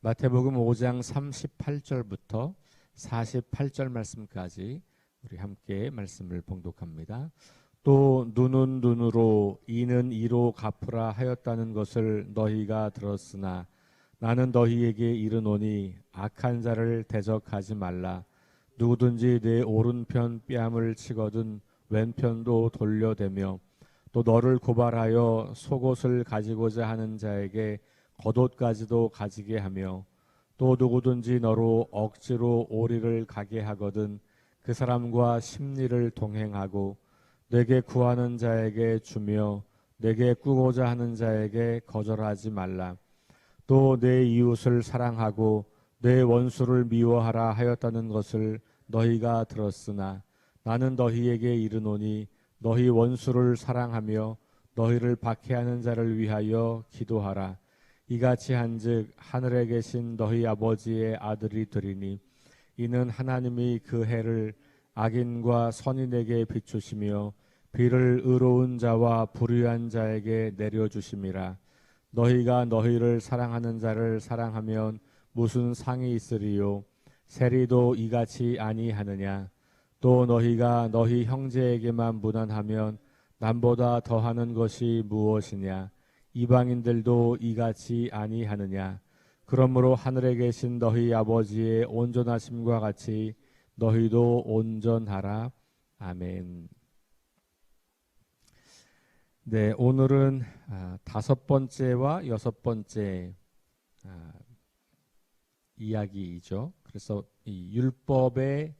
마태복음 5장 38절부터 48절 말씀까지 우리 함께 말씀을 봉독합니다. 또 눈은 눈으로 이는 이로 갚으라 하였다는 것을 너희가 들었으나 나는 너희에게 이르노니 악한 자를 대적하지 말라. 누구든지 내 오른편 뺨을 치거든 왼편도 돌려대며 또 너를 고발하여 속옷을 가지고자 하는 자에게 겉옷까지도 가지게 하며 또 누구든지 너로 억지로 오리를 가게 하거든 그 사람과 심리를 동행하고 내게 구하는 자에게 주며 내게 꾸고자 하는 자에게 거절하지 말라. 또 내 이웃을 사랑하고 내 원수를 미워하라 하였다는 것을 너희가 들었으나 나는 너희에게 이르노니 너희 원수를 사랑하며 너희를 박해하는 자를 위하여 기도하라. 이같이 한즉 하늘에 계신 너희 아버지의 아들이 되리니 이는 하나님이 그 해를 악인과 선인에게 비추시며 비를 의로운 자와 불의한 자에게 내려주심이라. 너희가 너희를 사랑하는 자를 사랑하면 무슨 상이 있으리요? 세리도 이같이 아니하느냐? 또 너희가 너희 형제에게만 무난하면 남보다 더하는 것이 무엇이냐? 이방인들도 이같이 아니하느냐? 그러므로 하늘에 계신 너희 아버지의 온전하심과 같이 너희도 온전하라. 아멘. 네, 오늘은 다섯 번째와 여섯 번째 이야기이죠. 그래서 이 율법에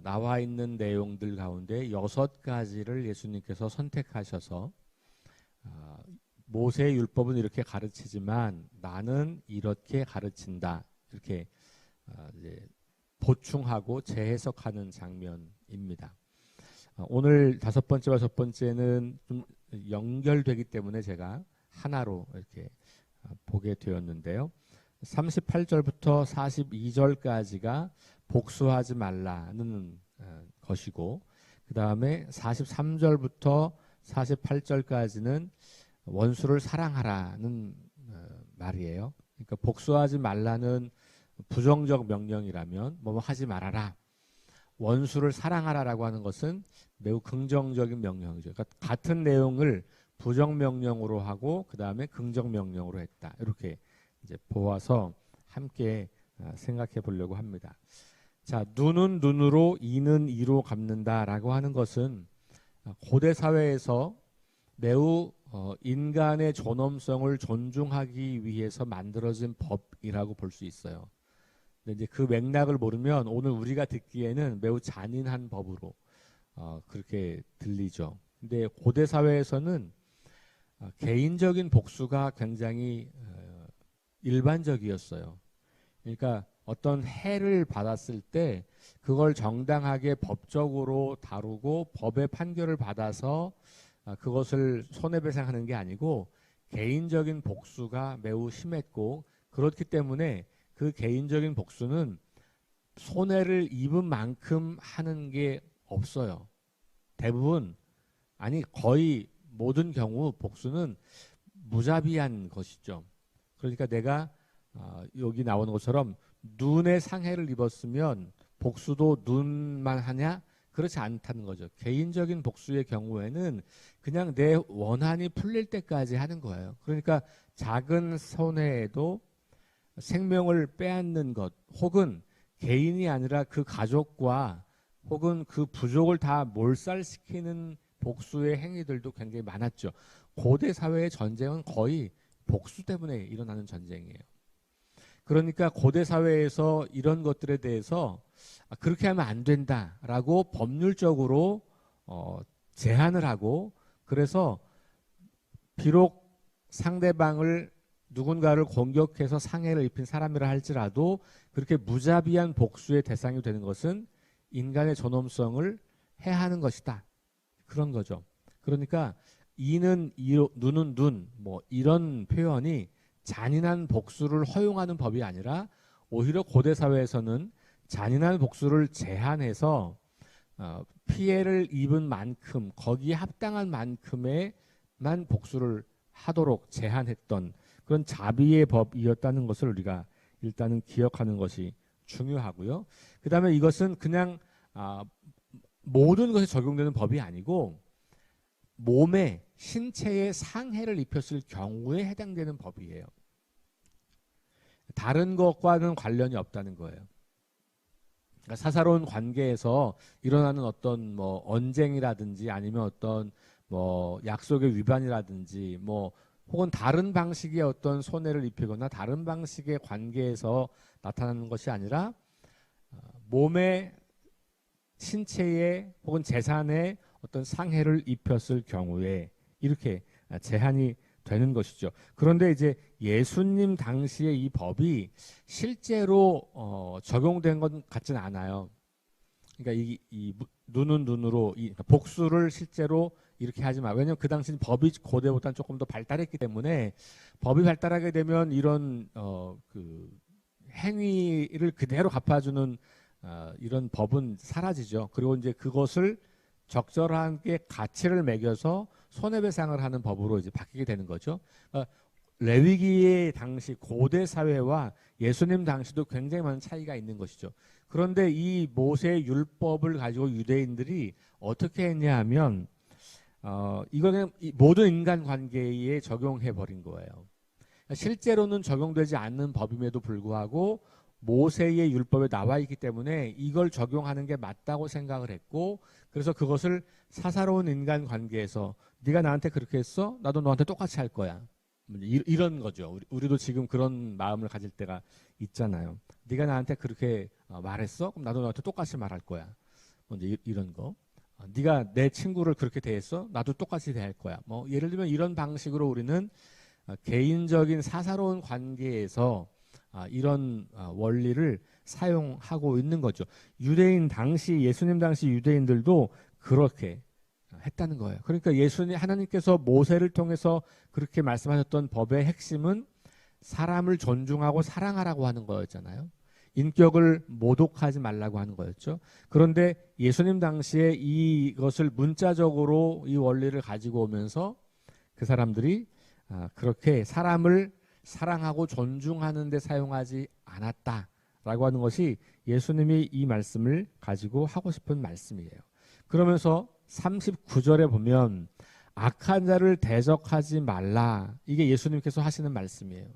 나와 있는 내용들 가운데 여섯 가지를 예수님께서 선택하셔서 모세의 율법은 이렇게 가르치지만 나는 이렇게 가르친다. 이렇게 이제 보충하고 재해석하는 장면입니다. 오늘 다섯 번째와 첫 번째는 좀 연결되기 때문에 제가 하나로 이렇게 보게 되었는데요. 38절부터 42절까지가 복수하지 말라는 것이고 그 다음에 43절부터 48절까지는 원수를 사랑하라는 말이에요. 그러니까 복수하지 말라는 부정적 명령이라면 뭐 하지 말아라. 원수를 사랑하라라고 하는 것은 매우 긍정적인 명령이죠. 그러니까 같은 내용을 부정 명령으로 하고 그 다음에 긍정 명령으로 했다. 이렇게 이제 보아서 함께 생각해 보려고 합니다. 자, 눈은 눈으로 이는 이로 갚는다라고 하는 것은 고대 사회에서 매우 인간의 존엄성을 존중하기 위해서 만들어진 법이라고 볼 수 있어요. 근데 이제 그 맥락을 모르면 오늘 우리가 듣기에는 매우 잔인한 법으로 그렇게 들리죠. 근데 고대 사회에서는 개인적인 복수가 굉장히 일반적이었어요. 그러니까 어떤 해를 받았을 때 그걸 정당하게 법적으로 다루고 법의 판결을 받아서 그것을 손해배상하는 게 아니고 개인적인 복수가 매우 심했고 그렇기 때문에 그 개인적인 복수는 손해를 입은 만큼 하는 게 없어요. 대부분 아니 거의 모든 경우 복수는 무자비한 것이죠. 그러니까 내가 여기 나오는 것처럼 눈에 상해를 입었으면 복수도 눈만 하냐? 그렇지 않다는 거죠. 개인적인 복수의 경우에는 그냥 내 원한이 풀릴 때까지 하는 거예요. 그러니까 작은 손해에도 생명을 빼앗는 것 혹은 개인이 아니라 그 가족과 혹은 그 부족을 다 몰살시키는 복수의 행위들도 굉장히 많았죠. 고대 사회의 전쟁은 거의 복수 때문에 일어나는 전쟁이에요. 그러니까 고대 사회에서 이런 것들에 대해서 그렇게 하면 안 된다라고 법률적으로 제한을 하고 그래서 비록 상대방을 누군가를 공격해서 상해를 입힌 사람이라 할지라도 그렇게 무자비한 복수의 대상이 되는 것은 인간의 존엄성을 해하는 것이다. 그런 거죠. 그러니까 이는 이로, 눈은 눈, 뭐 이런 표현이 잔인한 복수를 허용하는 법이 아니라 오히려 고대 사회에서는 잔인한 복수를 제한해서 피해를 입은 만큼 거기에 합당한 만큼의만 복수를 하도록 제한했던 그런 자비의 법이었다는 것을 우리가 일단은 기억하는 것이 중요하고요. 그 다음에 이것은 그냥 모든 것에 적용되는 법이 아니고 몸에 신체에 상해를 입혔을 경우에 해당되는 법이에요. 다른 것과는 관련이 없다는 거예요. 그러니까 사사로운 관계에서 일어나는 어떤 뭐 언쟁이라든지 아니면 어떤 뭐 약속의 위반이라든지 뭐 혹은 다른 방식의 어떤 손해를 입히거나 다른 방식의 관계에서 나타나는 것이 아니라 몸의 신체에 혹은 재산에 어떤 상해를 입혔을 경우에 이렇게 제한이 되는 것이죠. 그런데 이제 예수님 당시에 이 법이 실제로 적용된 것 같지는 않아요. 그러니까 이 눈은 눈으로 그러니까 복수를 실제로 이렇게 하지 마. 왜냐하면 그 당시 법이 고대보다는 조금 더 발달했기 때문에 법이 발달하게 되면 이런 그 행위를 그대로 갚아주는 이런 법은 사라지죠. 그리고 이제 그것을 적절하게 가치를 매겨서 손해배상을 하는 법으로 이제 바뀌게 되는 거죠. 레위기의 당시 고대 사회와 예수님 당시도 굉장히 많은 차이가 있는 것이죠. 그런데 이 모세 율법을 가지고 유대인들이 어떻게 했냐 하면 이거는 모든 인간 관계에 적용해 버린 거예요. 실제로는 적용되지 않는 법임에도 불구하고 모세의 율법에 나와 있기 때문에 이걸 적용하는 게 맞다고 생각을 했고, 그래서 그것을 사사로운 인간 관계에서 네가 나한테 그렇게 했어? 나도 너한테 똑같이 할 거야. 이런 거죠. 우리도 지금 그런 마음을 가질 때가 있잖아요. 네가 나한테 그렇게 말했어? 그럼 나도 너한테 똑같이 말할 거야. 이제 이런 거. 네가 내 친구를 그렇게 대했어? 나도 똑같이 대할 거야. 뭐 예를 들면 이런 방식으로 우리는 개인적인 사사로운 관계에서 이런 원리를 사용하고 있는 거죠. 유대인 당시 예수님 당시 유대인들도 그렇게 했다는 거예요. 그러니까 예수님 하나님께서 모세를 통해서 그렇게 말씀하셨던 법의 핵심은 사람을 존중하고 사랑하라고 하는 거였잖아요. 인격을 모독하지 말라고 하는 거였죠. 그런데 예수님 당시에 이것을 문자적으로 이 원리를 가지고 오면서 그 사람들이 그렇게 사람을 사랑하고 존중하는 데 사용하지 않았다라고 하는 것이 예수님이 이 말씀을 가지고 하고 싶은 말씀이에요. 그러면서 39절에 보면 악한 자를 대적하지 말라. 이게 예수님께서 하시는 말씀이에요.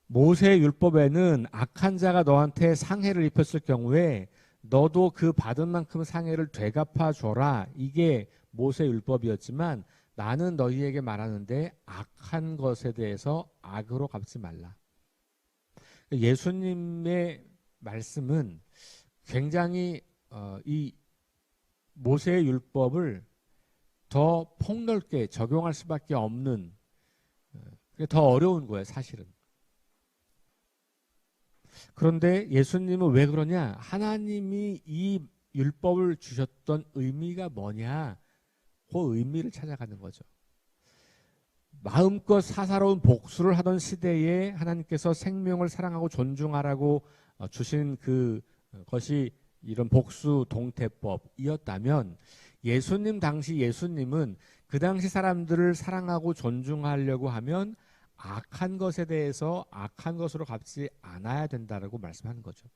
모세 율법에는 악한 자가 너한테 상해를 입혔을 경우에 너도 그 받은 만큼 상해를 되갚아 줘라. 이게 모세 율법이었지만 나는 너희에게 말하는데 악한 것에 대해서 악으로 갚지 말라. 예수님의 말씀은 굉장히 이 모세의 율법을 더 폭넓게 적용할 수밖에 없는, 더 어려운 거예요, 사실은. 그런데 예수님은 왜 그러냐? 하나님이 이 율법을 주셨던 의미가 뭐냐? 그 의미를 찾아가는 거죠. 마음껏 사사로운 복수를 하던 시대에 하나님께서 생명을 사랑하고 존중하라고 주신 그것이 이런 복수 동태법이었다면, 예수님 당시 예수님은 그 당시 사람들을 사랑하고 존중하려고 하면 악한 것에 대해서 악한 것으로 갚지 않아야 된다라고 말씀하는 거죠.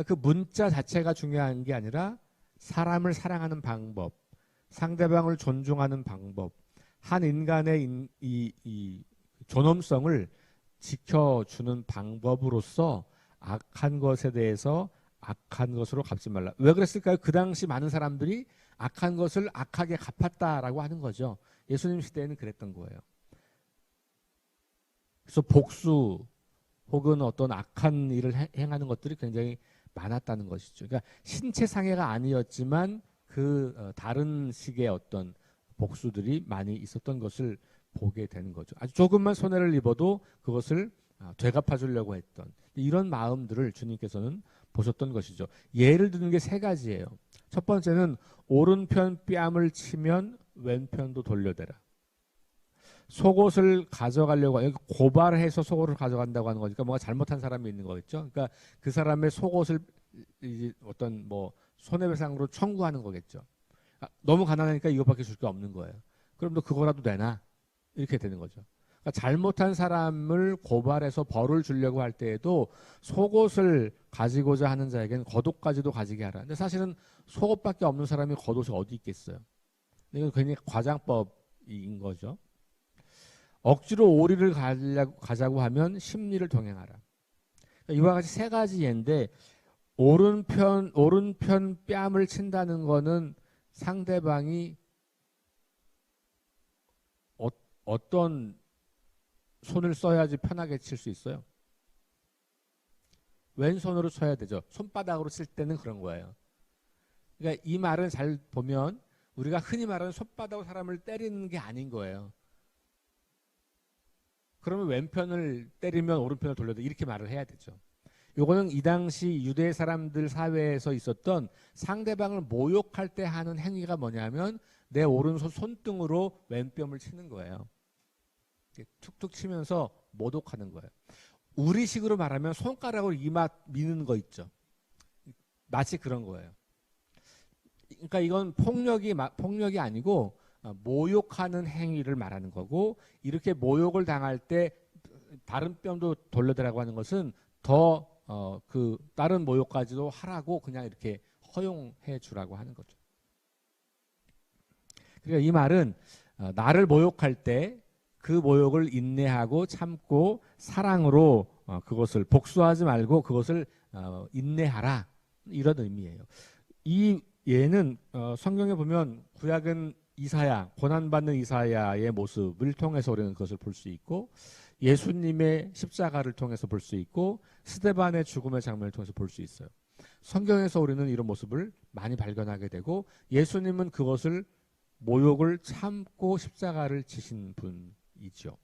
그 문자 자체가 중요한 게 아니라 사람을 사랑하는 방법, 상대방을 존중하는 방법, 한 인간의 이 존엄성을 지켜주는 방법으로서 악한 것에 대해서 악한 것으로 갚지 말라. 왜 그랬을까요? 그 당시 많은 사람들이 악한 것을 악하게 갚았다라고 하는 거죠. 예수님 시대에는 그랬던 거예요. 그래서 복수 혹은 어떤 악한 일을 행하는 것들이 굉장히 많았다는 것이죠. 그러니까 신체 상해가 아니었지만 다른 식의 어떤 복수들이 많이 있었던 것을 보게 되는 거죠. 아주 조금만 손해를 입어도 그것을 되갚아 주려고 했던 이런 마음들을 주님께서는 보셨던 것이죠. 예를 드는 게 세 가지예요. 첫 번째는 오른편 뺨을 치면 왼편도 돌려대라. 속옷을 가져가려고 여기 고발해서 속옷을 가져간다고 하는 거니까 뭔가 잘못한 사람이 있는 거겠죠. 그러니까 그 사람의 속옷을 어떤 뭐 손해배상으로 청구하는 거겠죠. 너무 가난하니까 이것밖에 줄 게 없는 거예요. 그럼 너 그거라도 내놔. 이렇게 되는 거죠. 그러니까 잘못한 사람을 고발해서 벌을 주려고 할 때에도 속옷을 가지고자 하는 자에게는 겉옷까지도 가지게 하라. 근데 사실은 속옷밖에 없는 사람이 겉옷이 어디 있겠어요. 이건 괜히 과장법인 거죠. 억지로 오리를 가자고 하면 심리를 동행하라. 그러니까 이와 같이 세 가지 예인데 오른편 뺨을 친다는 거는 상대방이 어떤 손을 써야지 편하게 칠 수 있어요? 왼손으로 쳐야 되죠. 손바닥으로 칠 때는 그런 거예요. 그러니까 이 말은 잘 보면 우리가 흔히 말하는 손바닥으로 사람을 때리는 게 아닌 거예요. 그러면 왼편을 때리면 오른편을 돌려도 이렇게 말을 해야 되죠. 요거는 이 당시 유대 사람들 사회에서 있었던 상대방을 모욕할 때 하는 행위가 뭐냐면 내 오른손 손등으로 왼뼘을 치는 거예요. 툭툭 치면서 모독하는 거예요. 우리식으로 말하면 손가락으로 이마 미는 거 있죠. 마치 그런 거예요. 그러니까 이건 폭력이 아니고 모욕하는 행위를 말하는 거고, 이렇게 모욕을 당할 때 다른 뼘도 돌려대라고 하는 것은 더 그 다른 모욕까지도 하라고 그냥 이렇게 허용해 주라고 하는 거죠. 그러니까 이 말은 나를 모욕할 때 그 모욕을 인내하고 참고 사랑으로 그것을 복수하지 말고 그것을 인내하라, 이런 의미예요. 이 예는 성경에 보면 구약은 이사야, 고난받는 이사야의 모습을 통해서 우리는 그것을 볼 수 있고, 예수님의 십자가를 통해서 볼 수 있고, 스데반의 죽음의 장면을 통해서 볼 수 있어요. 성경에서 우리는 이런 모습을 많이 발견하게 되고, 예수님은 그것을 모욕을 참고 십자가를 지신 분이죠.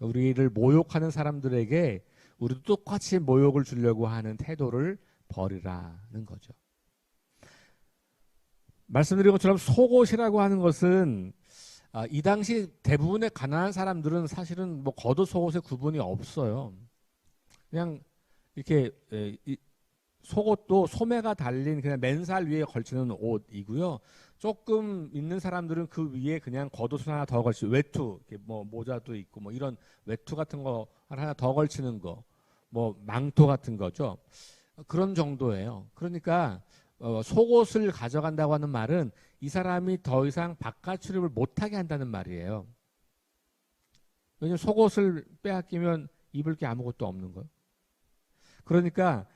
우리를 모욕하는 사람들에게 우리도 똑같이 모욕을 주려고 하는 태도를 버리라는 거죠. 말씀드린 것처럼 속옷이라고 하는 것은 이 당시 대부분의 가난한 사람들은 사실은 뭐 겉옷 속옷의 구분이 없어요. 그냥 이렇게 속옷도 소매가 달린 그냥 맨살 위에 걸치는 옷이고요. 조금 있는 사람들은 그 위에 그냥 겉옷을 하나 더 걸치고, 외투, 이렇게 뭐 모자도 있고 뭐 이런 외투 같은 거 하나 더 걸치는 거, 뭐 망토 같은 거죠. 그런 정도예요. 그러니까 속옷을 가져간다고 하는 말은 이 사람이 더 이상 바깥 출입을 못하게 한다는 말이에요. 왜냐하면 속옷을 빼앗기면 입을 게 아무것도 없는 거예요. 그러니까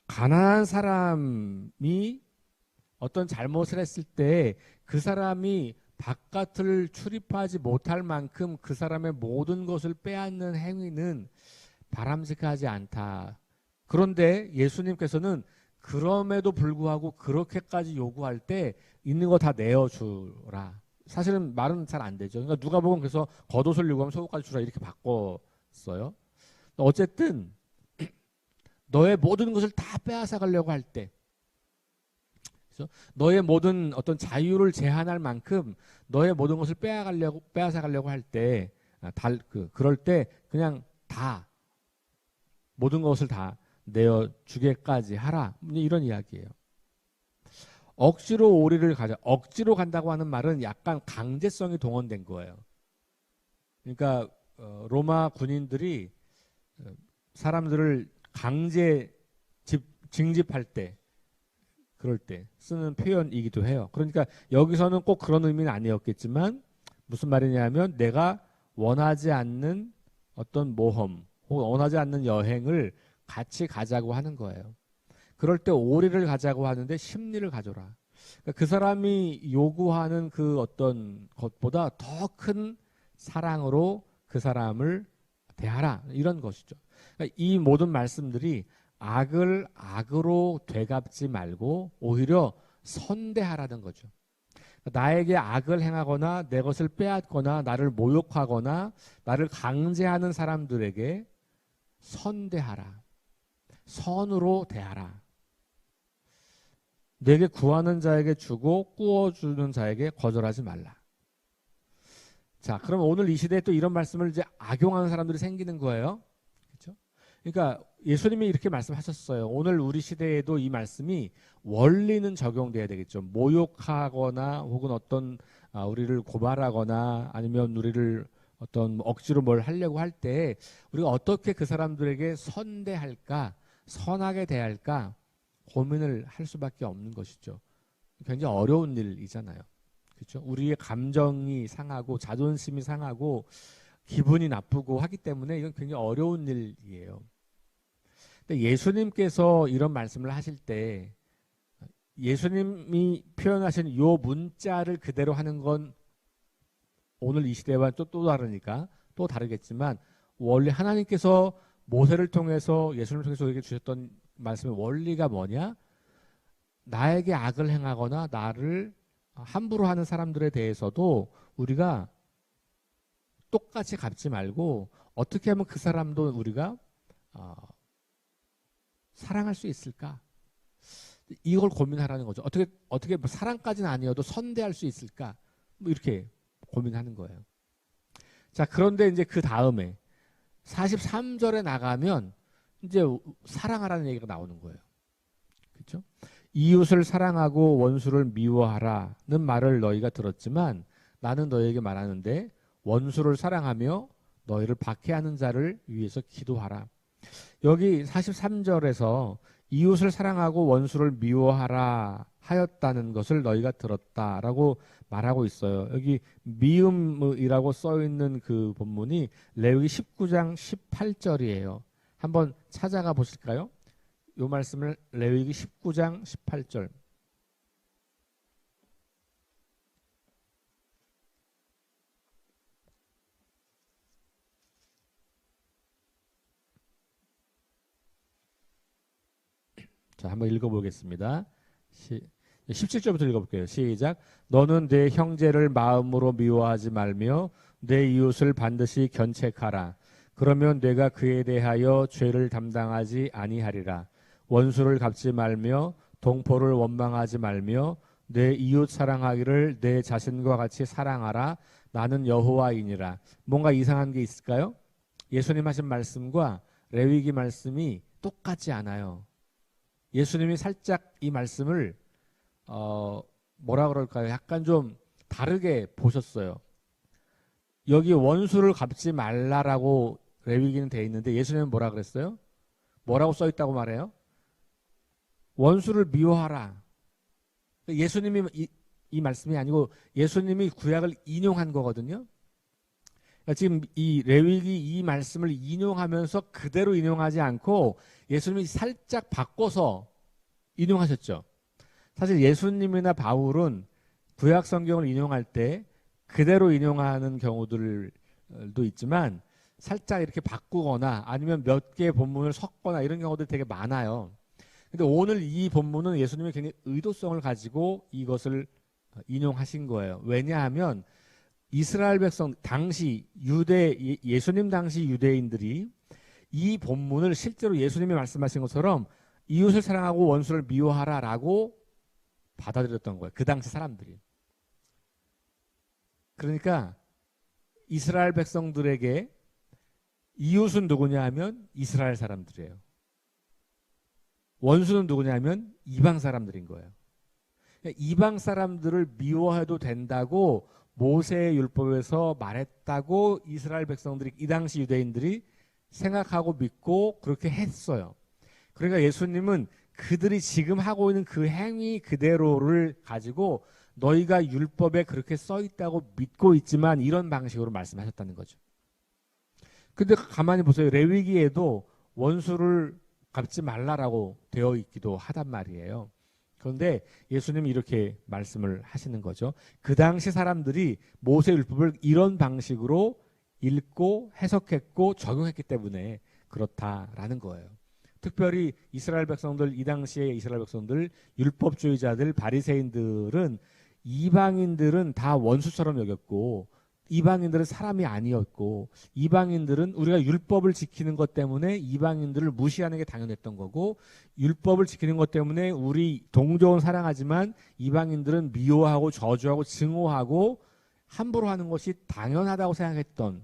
가난한 사람이 어떤 잘못을 했을 때 그 사람이 바깥을 출입하지 못할 만큼 그 사람의 모든 것을 빼앗는 행위는 바람직하지 않다. 그런데 예수님께서는 그럼에도 불구하고 그렇게까지 요구할 때 있는 거 다 내어주라. 사실은 말은 잘 안 되죠. 그러니까 누가복음 그래서 겉옷을 요구하면 속옷까지 주라 이렇게 바꿨어요. 어쨌든 너의 모든 것을 다 빼앗아 가려고 할 때, 그래서 너의 모든 어떤 자유를 제한할 만큼 너의 모든 것을 빼앗아 가려고 할 때, 그럴 때 그냥 다 모든 것을 다 내어주게까지 하라, 이런 이야기예요. 억지로 오리를 가자. 억지로 간다고 하는 말은 약간 강제성이 동원된 거예요. 그러니까 로마 군인들이 사람들을 강제 징집할 때, 그럴 때 쓰는 표현이기도 해요. 그러니까 여기서는 꼭 그런 의미는 아니었겠지만 무슨 말이냐면 내가 원하지 않는 어떤 모험 혹은 원하지 않는 여행을 같이 가자고 하는 거예요. 그럴 때 오리를 가자고 하는데 심리를 가져라. 그러니까 그 사람이 요구하는 그 어떤 것보다 더 큰 사랑으로 그 사람을 대하라, 이런 것이죠. 그러니까 이 모든 말씀들이 악을 악으로 되갚지 말고 오히려 선대하라는 거죠. 나에게 악을 행하거나 내 것을 빼앗거나 나를 모욕하거나 나를 강제하는 사람들에게 선대하라. 선으로 대하라. 내게 구하는 자에게 주고 꾸어주는 자에게 거절하지 말라. 자, 그럼 오늘 이 시대에 또 이런 말씀을 이제 악용하는 사람들이 생기는 거예요. 그렇죠? 그러니까 예수님이 이렇게 말씀하셨어요. 오늘 우리 시대에도 이 말씀이 원리는 적용돼야 되겠죠. 모욕하거나 혹은 어떤 우리를 고발하거나 아니면 우리를 어떤 억지로 뭘 하려고 할 때 우리가 어떻게 그 사람들에게 선대할까, 선하게 대할까 고민을 할 수밖에 없는 것이죠. 굉장히 어려운 일이잖아요. 그렇죠? 우리의 감정이 상하고 자존심이 상하고 기분이 나쁘고 하기 때문에 이건 굉장히 어려운 일이에요. 근데 예수님께서 이런 말씀을 하실 때 예수님이 표현하신 이 문자를 그대로 하는 건 오늘 이 시대와 또 다르니까 또 다르겠지만 원래 하나님께서 모세를 통해서 예수님을 통해서 우리에게 주셨던 말씀의 원리가 뭐냐? 나에게 악을 행하거나 나를 함부로 하는 사람들에 대해서도 우리가 똑같이 갚지 말고 어떻게 하면 그 사람도 우리가 사랑할 수 있을까? 이걸 고민하라는 거죠. 어떻게 뭐 사랑까지는 아니어도 선대할 수 있을까? 뭐 이렇게 고민하는 거예요. 자, 그런데 이제 그 다음에 43절에 나가면 이제 사랑하라는 얘기가 나오는 거예요. 그렇죠? 이웃을 사랑하고 원수를 미워하라는 말을 너희가 들었지만 나는 너희에게 말하는데 원수를 사랑하며 너희를 박해하는 자를 위해서 기도하라. 여기 43절에서 이웃을 사랑하고 원수를 미워하라 하였다는 것을 너희가 들었다라고 말하고 있어요. 여기 미음이라고 써 있는 그 본문이 레위기 19장 18절이에요. 한번 찾아가 보실까요? 이 말씀을 레위기 19장 18절. 자, 한번 읽어보겠습니다. 17절부터 읽어볼게요. 시작. 너는 내 형제를 마음으로 미워하지 말며 내 이웃을 반드시 견책하라. 그러면 내가 그에 대하여 죄를 담당하지 아니하리라. 원수를 갚지 말며 동포를 원망하지 말며 내 이웃 사랑하기를 내 자신과 같이 사랑하라. 나는 여호와이니라. 뭔가 이상한 게 있을까요? 예수님 하신 말씀과 레위기 말씀이 똑같지 않아요. 예수님이 살짝 이 말씀을 뭐라 그럴까요? 약간 좀 다르게 보셨어요. 여기 원수를 갚지 말라라고 레위기는 돼 있는데 예수님은 뭐라 그랬어요? 뭐라고 써 있다고 말해요? 원수를 미워하라. 예수님이 이 말씀이 아니고 예수님이 구약을 인용한 거거든요. 그러니까 지금 이 레위기 이 말씀을 인용하면서 그대로 인용하지 않고 예수님이 살짝 바꿔서 인용하셨죠. 사실 예수님이나 바울은 구약 성경을 인용할 때 그대로 인용하는 경우들도 있지만 살짝 이렇게 바꾸거나 아니면 몇 개의 본문을 섞거나 이런 경우들 되게 많아요. 근데 오늘 이 본문은 예수님이 굉장히 의도성을 가지고 이것을 인용하신 거예요. 왜냐하면 이스라엘 백성 당시 예수님 당시 유대인들이 이 본문을 실제로 예수님이 말씀하신 것처럼 이웃을 사랑하고 원수를 미워하라라고 받아들였던 거예요. 그 당시 사람들이. 그러니까 이스라엘 백성들에게 이웃은 누구냐 하면 이스라엘 사람들이에요. 원수는 누구냐 하면 이방 사람들인 거예요. 이방 사람들을 미워해도 된다고 모세의 율법에서 말했다고 이스라엘 백성들이 이 당시 유대인들이 생각하고 믿고 그렇게 했어요. 그러니까 예수님은 그들이 지금 하고 있는 그 행위 그대로를 가지고 너희가 율법에 그렇게 써 있다고 믿고 있지만 이런 방식으로 말씀하셨다는 거죠. 근데 가만히 보세요. 레위기에도 원수를 갚지 말라라고 되어 있기도 하단 말이에요. 그런데 예수님이 이렇게 말씀을 하시는 거죠. 그 당시 사람들이 모세 율법을 이런 방식으로 읽고 해석했고 적용했기 때문에 그렇다라는 거예요. 특별히 이스라엘 백성들, 이 당시의 이스라엘 백성들, 율법주의자들, 바리새인들은 이방인들은 다 원수처럼 여겼고 이방인들은 사람이 아니었고 이방인들은 우리가 율법을 지키는 것 때문에 이방인들을 무시하는 게 당연했던 거고 율법을 지키는 것 때문에 우리 동족은 사랑하지만 이방인들은 미워하고 저주하고 증오하고 함부로 하는 것이 당연하다고 생각했던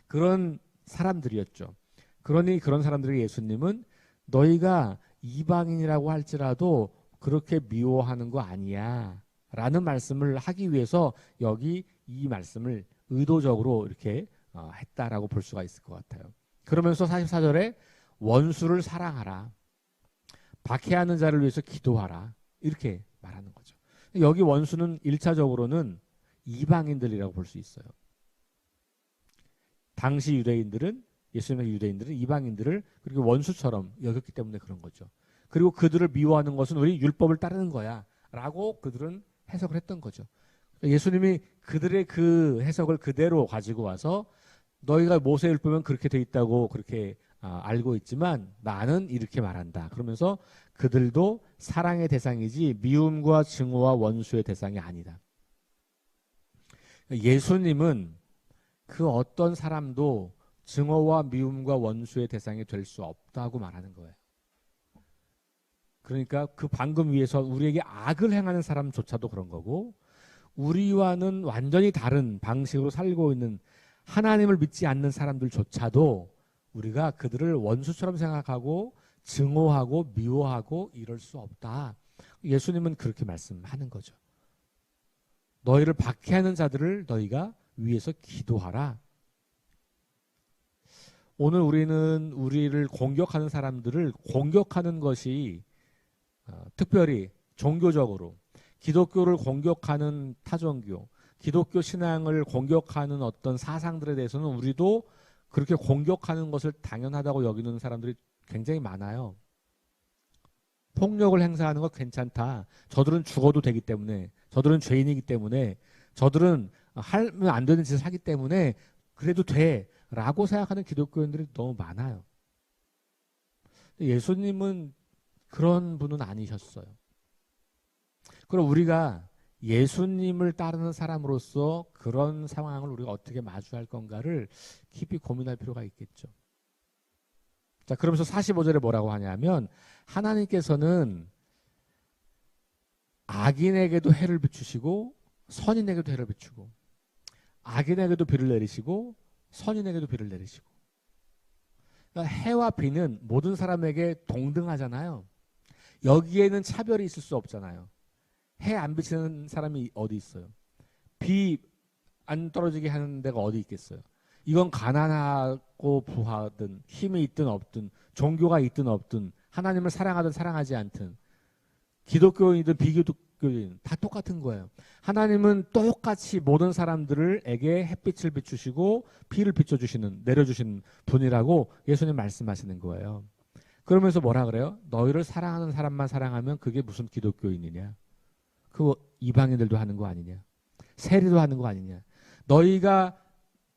그런 사람들이었죠. 그러니 그런 사람들에게 예수님은 너희가 이방인이라고 할지라도 그렇게 미워하는 거 아니야 라는 말씀을 하기 위해서 여기 이 말씀을 의도적으로 이렇게 했다라고 볼 수가 있을 것 같아요. 그러면서 44절에 원수를 사랑하라. 박해하는 자를 위해서 기도하라. 이렇게 말하는 거죠. 여기 원수는 1차적으로는 이방인들이라고 볼 수 있어요. 당시 유대인들은, 예수님의 유대인들은 이방인들을 그렇게 원수처럼 여겼기 때문에 그런 거죠. 그리고 그들을 미워하는 것은 우리 율법을 따르는 거야 라고 그들은 해석을 했던 거죠. 예수님이 그들의 그 해석을 그대로 가지고 와서 너희가 모세율법은 그렇게 돼 있다고 그렇게 알고 있지만 나는 이렇게 말한다. 그러면서 그들도 사랑의 대상이지 미움과 증오와 원수의 대상이 아니다. 예수님은 그 어떤 사람도 증오와 미움과 원수의 대상이 될 수 없다고 말하는 거예요. 그러니까 그 방금 위에서 우리에게 악을 행하는 사람조차도 그런 거고 우리와는 완전히 다른 방식으로 살고 있는 하나님을 믿지 않는 사람들조차도 우리가 그들을 원수처럼 생각하고 증오하고 미워하고 이럴 수 없다. 예수님은 그렇게 말씀하는 거죠. 너희를 박해하는 자들을 너희가 위해서 기도하라. 오늘 우리는 우리를 공격하는 사람들을 공격하는 것이 특별히 종교적으로 기독교를 공격하는 타종교, 기독교 신앙을 공격하는 어떤 사상들에 대해서는 우리도 그렇게 공격하는 것을 당연하다고 여기는 사람들이 굉장히 많아요. 폭력을 행사하는 거 괜찮다. 저들은 죽어도 되기 때문에, 저들은 죄인이기 때문에, 저들은 하면 안 되는 짓을 하기 때문에 그래도 돼 라고 생각하는 기독교인들이 너무 많아요. 예수님은 그런 분은 아니셨어요. 그럼 우리가 예수님을 따르는 사람으로서 그런 상황을 우리가 어떻게 마주할 건가를 깊이 고민할 필요가 있겠죠. 자, 그러면서 45절에 뭐라고 하냐면 하나님께서는 악인에게도 해를 비추시고 선인에게도 해를 비추고 악인에게도 비를 내리시고 선인에게도 비를 내리시고 그러니까 해와 비는 모든 사람에게 동등하잖아요. 여기에는 차별이 있을 수 없잖아요. 해 안 비치는 사람이 어디 있어요? 비 안 떨어지게 하는 데가 어디 있겠어요? 이건 가난하고 부하든 힘이 있든 없든 종교가 있든 없든 하나님을 사랑하든 사랑하지 않든 기독교인이든 비기독교인 다 똑같은 거예요. 하나님은 똑같이 모든 사람들에게 햇빛을 비추시고 비를 비춰주시는 내려주시는 분이라고 예수님 말씀하시는 거예요. 그러면서 뭐라 그래요? 너희를 사랑하는 사람만 사랑하면 그게 무슨 기독교인이냐? 그 이방인들도 하는 거 아니냐? 세리도 하는 거 아니냐? 너희가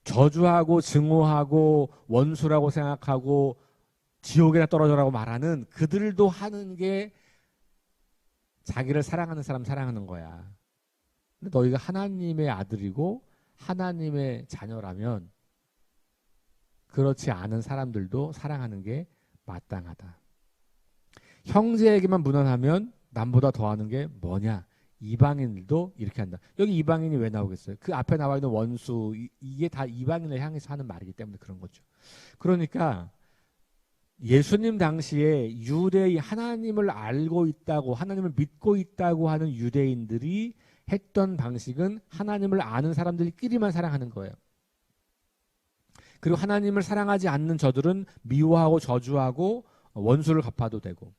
저주하고 증오하고 원수라고 생각하고 지옥에나 떨어져라고 말하는 그들도 하는 게 자기를 사랑하는 사람 사랑하는 거야. 근데 너희가 하나님의 아들이고 하나님의 자녀라면 그렇지 않은 사람들도 사랑하는 게 마땅하다. 형제에게만 무난하면 남보다 더하는 게 뭐냐? 이방인들도 이렇게 한다. 여기 이방인이 왜 나오겠어요? 그 앞에 나와 있는 원수 이게 다 이방인을 향해서 하는 말이기 때문에 그런 거죠. 그러니까 예수님 당시에 유대인 하나님을 알고 있다고 하나님을 믿고 있다고 하는 유대인들이 했던 방식은 하나님을 아는 사람들끼리만 사랑하는 거예요. 그리고 하나님을 사랑하지 않는 저들은 미워하고 저주하고 원수를 갚아도 되고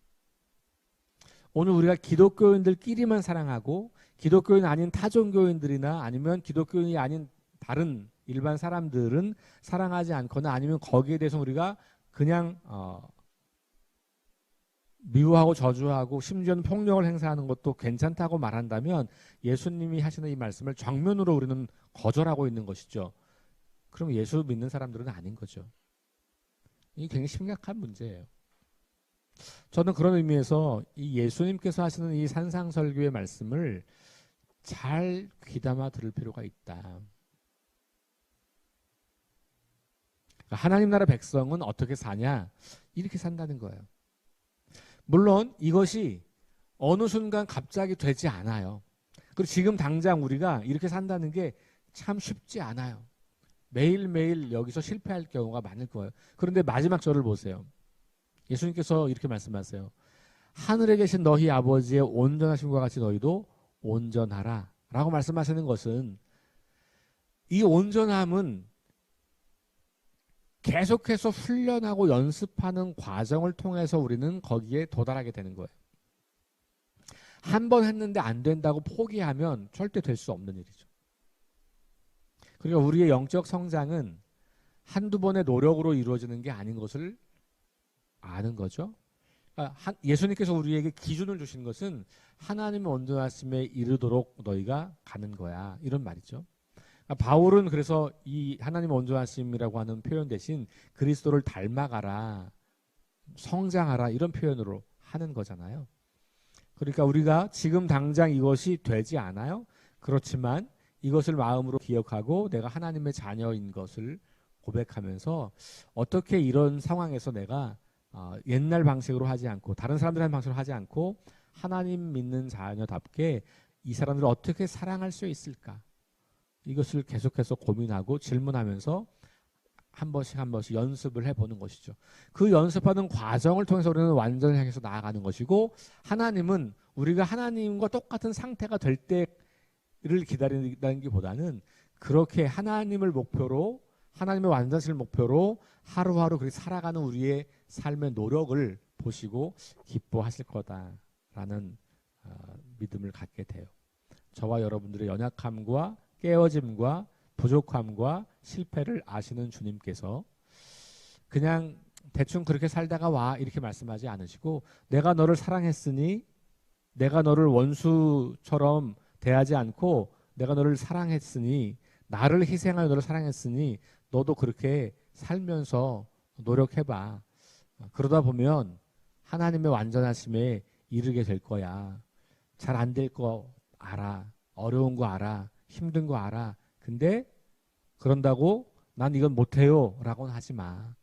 오늘 우리가 기독교인들끼리만 사랑하고 기독교인 아닌 타종교인들이나 아니면 기독교인이 아닌 다른 일반 사람들은 사랑하지 않거나 아니면 거기에 대해서 우리가 그냥 미워하고 저주하고 심지어는 폭력을 행사하는 것도 괜찮다고 말한다면 예수님이 하시는 이 말씀을 정면으로 우리는 거절하고 있는 것이죠. 그럼 예수 믿는 사람들은 아닌 거죠. 이게 굉장히 심각한 문제예요. 저는 그런 의미에서 이 예수님께서 하시는 이 산상설교의 말씀을 잘 귀담아 들을 필요가 있다. 하나님 나라 백성은 어떻게 사냐? 이렇게 산다는 거예요. 물론 이것이 어느 순간 갑자기 되지 않아요. 그리고 지금 당장 우리가 이렇게 산다는 게 참 쉽지 않아요. 매일매일 여기서 실패할 경우가 많을 거예요. 그런데 마지막 절을 보세요. 예수님께서 이렇게 말씀하세요. 하늘에 계신 너희 아버지의 온전하심과 같이 너희도 온전하라 라고 말씀하시는 것은 이 온전함은 계속해서 훈련하고 연습하는 과정을 통해서 우리는 거기에 도달하게 되는 거예요. 한 번 했는데 안 된다고 포기하면 절대 될 수 없는 일이죠. 그러니까 우리의 영적 성장은 한두 번의 노력으로 이루어지는 게 아닌 것을 아는 거죠. 그러니까 예수님께서 우리에게 기준을 주신 것은 하나님의 온전하심에 이르도록 너희가 가는 거야. 이런 말이죠. 그러니까 바울은 그래서 이 하나님의 온전하심이라고 하는 표현 대신 그리스도를 닮아가라, 성장하라 이런 표현으로 하는 거잖아요. 그러니까 우리가 지금 당장 이것이 되지 않아요. 그렇지만 이것을 마음으로 기억하고 내가 하나님의 자녀인 것을 고백하면서 어떻게 이런 상황에서 내가 옛날 방식으로 하지 않고 다른 사람들 하는 방식으로 하지 않고 하나님 믿는 자녀답게 이 사람들을 어떻게 사랑할 수 있을까? 이것을 계속해서 고민하고 질문하면서 한 번씩 한 번씩 연습을 해보는 것이죠. 그 연습하는 과정을 통해서 우리는 완전히 향해서 나아가는 것이고 하나님은 우리가 하나님과 똑같은 상태가 될 때를 기다린다는 것보다는 그렇게 하나님을 목표로 하나님의 완전심을 목표로 하루하루 그렇게 살아가는 우리의 삶의 노력을 보시고 기뻐하실 거다라는 믿음을 갖게 돼요. 저와 여러분들의 연약함과 깨어짐과 부족함과 실패를 아시는 주님께서 그냥 대충 그렇게 살다가 와 이렇게 말씀하지 않으시고 내가 너를 사랑했으니 내가 너를 원수처럼 대하지 않고 내가 너를 사랑했으니 나를 희생하여 너를 사랑했으니 너도 그렇게 살면서 노력해봐. 그러다 보면 하나님의 완전하심에 이르게 될 거야. 잘 안 될 거 알아. 어려운 거 알아. 힘든 거 알아. 근데 그런다고 난 이건 못해요 라고는 하지 마.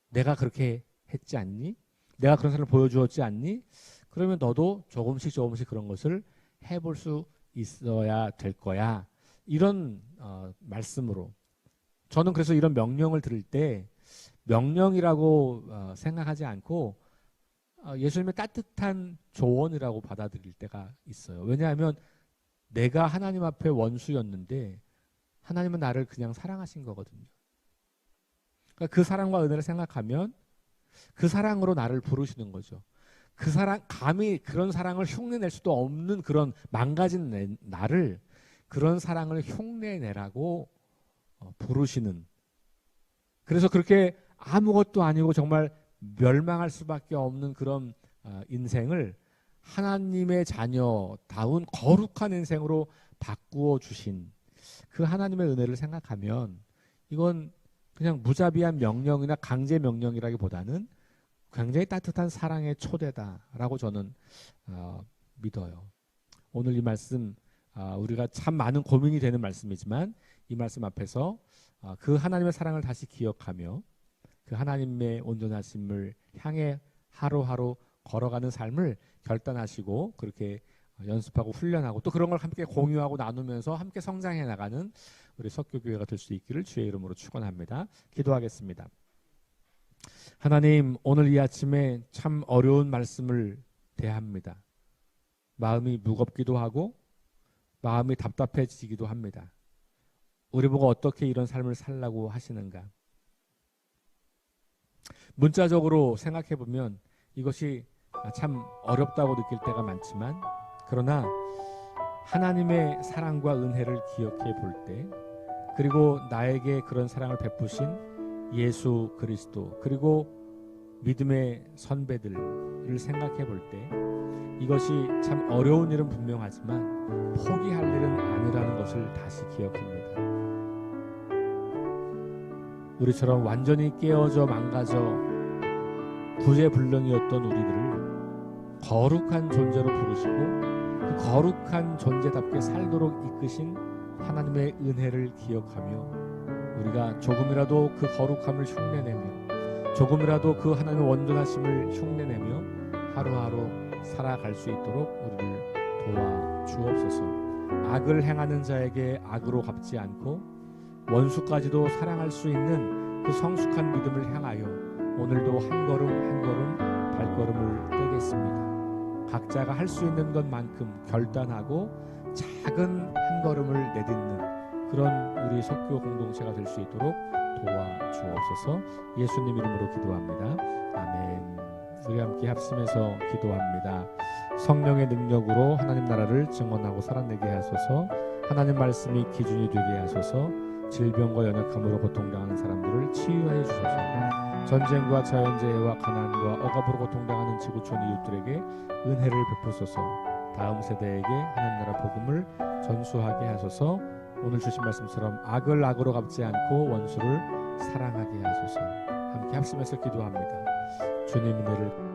내가 그렇게 했지 않니? 내가 그런 사람을 보여주었지 않니? 그러면 너도 조금씩 조금씩 그런 것을 해볼 수 있어야 될 거야. 이런 말씀으로 저는 그래서 이런 명령을 들을 때 명령이라고 생각하지 않고 예수님의 따뜻한 조언이라고 받아들일 때가 있어요. 왜냐하면 내가 하나님 앞에 원수였는데 하나님은 나를 그냥 사랑하신 거거든요. 그러니까 그 사랑과 은혜를 생각하면 그 사랑으로 나를 부르시는 거죠. 그 사랑, 감히 그런 사랑을 흉내낼 수도 없는 그런 망가진 나를 그런 사랑을 흉내내라고 부르시는. 그래서 그렇게 아무것도 아니고 정말 멸망할 수밖에 없는 그런 인생을 하나님의 자녀다운 거룩한 인생으로 바꾸어 주신 그 하나님의 은혜를 생각하면 이건 그냥 무자비한 명령이나 강제 명령이라기보다는 굉장히 따뜻한 사랑의 초대다라고 저는 믿어요. 오늘 이 말씀 우리가 참 많은 고민이 되는 말씀이지만 이 말씀 앞에서 그 하나님의 사랑을 다시 기억하며 그 하나님의 온전하심을 향해 하루하루 걸어가는 삶을 결단하시고 그렇게 연습하고 훈련하고 또 그런 걸 함께 공유하고 나누면서 함께 성장해 나가는 우리 석교교회가 될 수 있기를 주의 이름으로 축원합니다. 기도하겠습니다. 하나님, 오늘 이 아침에 참 어려운 말씀을 대합니다. 마음이 무겁기도 하고 마음이 답답해지기도 합니다. 우리 보고 어떻게 이런 삶을 살라고 하시는가? 문자적으로 생각해 보면 이것이 참 어렵다고 느낄 때가 많지만 그러나 하나님의 사랑과 은혜를 기억해 볼 때 그리고 나에게 그런 사랑을 베푸신 예수 그리스도 그리고 믿음의 선배들을 생각해 볼 때 이것이 참 어려운 일은 분명하지만 포기할 일은 아니라는 것을 다시 기억합니다. 우리처럼 완전히 깨어져 망가져 구제불능이었던 우리들을 거룩한 존재로 부르시고 그 거룩한 존재답게 살도록 이끄신 하나님의 은혜를 기억하며 우리가 조금이라도 그 거룩함을 흉내내며 조금이라도 그 하나님의 온전하심을 흉내내며 하루하루 살아갈 수 있도록 우리를 도와 주옵소서. 악을 행하는 자에게 악으로 갚지 않고 원수까지도 사랑할 수 있는 그 성숙한 믿음을 향하여 오늘도 한 걸음 한 걸음 발걸음을 떼겠습니다. 각자가 할 수 있는 것만큼 결단하고 작은 한 걸음을 내딛는 그런 우리 속교 공동체가 될 수 있도록 도와주옵소서. 예수님 이름으로 기도합니다. 아멘. 우리 함께 합심해서 기도합니다. 성령의 능력으로 하나님 나라를 증언하고 살아내게 하소서. 하나님 말씀이 기준이 되게 하소서. 질병과 연약함으로 고통당하는 사람들을 치유하여 주소서. 전쟁과 자연재해와 가난과 억압으로 고통당하는 지구촌 이웃들에게 은혜를 베푸소서. 다음 세대에게 하나님 나라 복음을 전수하게 하소서. 오늘 주신 말씀처럼 악을 악으로 갚지 않고 원수를 사랑하게 하소서. 함께 합심해서 기도합니다. 주님 은혜를